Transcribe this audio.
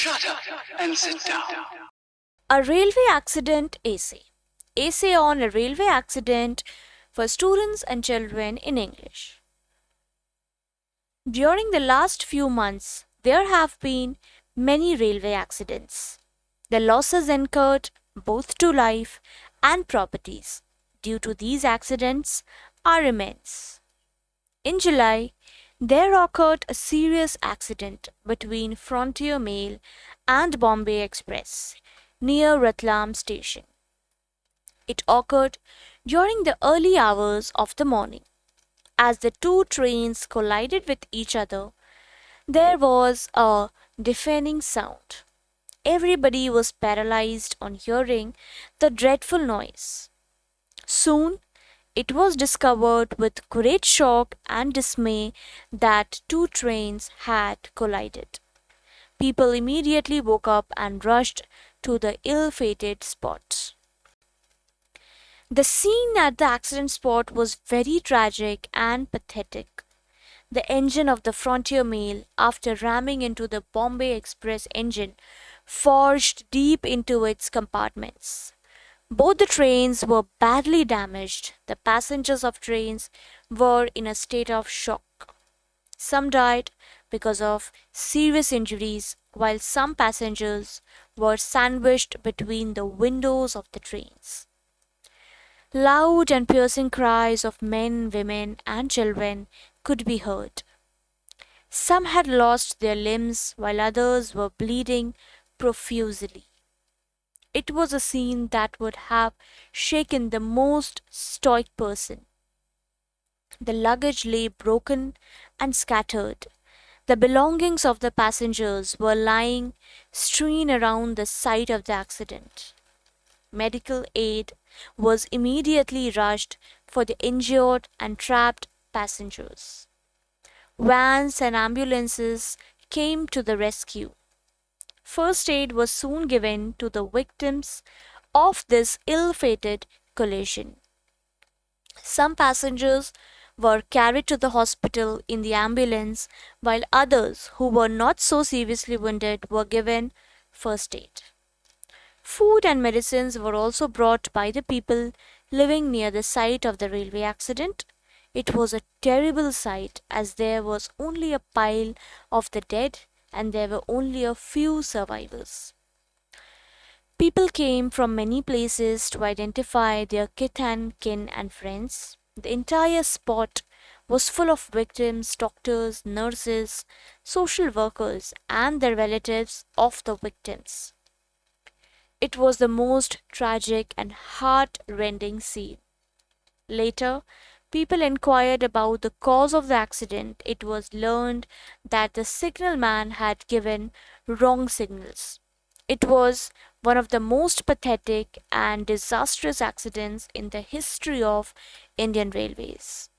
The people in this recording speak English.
Shut up and sit down. A railway accident essay. Essay on a railway accident for students and children in English. During the last few months, there have been many railway accidents. The losses incurred both to life and properties due to these accidents are immense. In July, there occurred a serious accident between Frontier Mail and Bombay Express near Ratlam station. It occurred during the early hours of the morning. As the two trains collided with each other, there was a deafening sound. Everybody was paralyzed on hearing the dreadful noise. Soon, it was discovered with great shock and dismay that two trains had collided. People immediately woke up and rushed to the ill fated spot. The scene at the accident spot was very tragic and pathetic. The engine of the Frontier Mail, after ramming into the Bombay Express engine, forged deep into its compartments. Both the trains were badly damaged. The passengers of trains were in a state of shock. Some died because of serious injuries, while some passengers were sandwiched between the windows of the trains. Loud and piercing cries of men, women, and children could be heard. Some had lost their limbs while others were bleeding profusely. It was a scene that would have shaken the most stoic person. The luggage lay broken and scattered. The belongings of the passengers were lying strewn around the site of the accident. Medical aid was immediately rushed for the injured and trapped passengers. Vans and ambulances came to the rescue. First aid was soon given to the victims of this ill fated collision. Some passengers were carried to the hospital in the ambulance, while others who were not so seriously wounded were given first aid. Food and medicines were also brought by the people living near the site of the railway accident. It was a terrible sight as there was only a pile of the dead and there were only a few survivors. People came from many places to identify their kith and kin and friends. The entire spot was full of victims, doctors, nurses, social workers, and the relatives of the victims. It was the most tragic and heart-rending scene. Later, people inquired about the cause of the accident. It was learned that the signalman had given wrong signals. It was one of the most pathetic and disastrous accidents in the history of Indian Railways.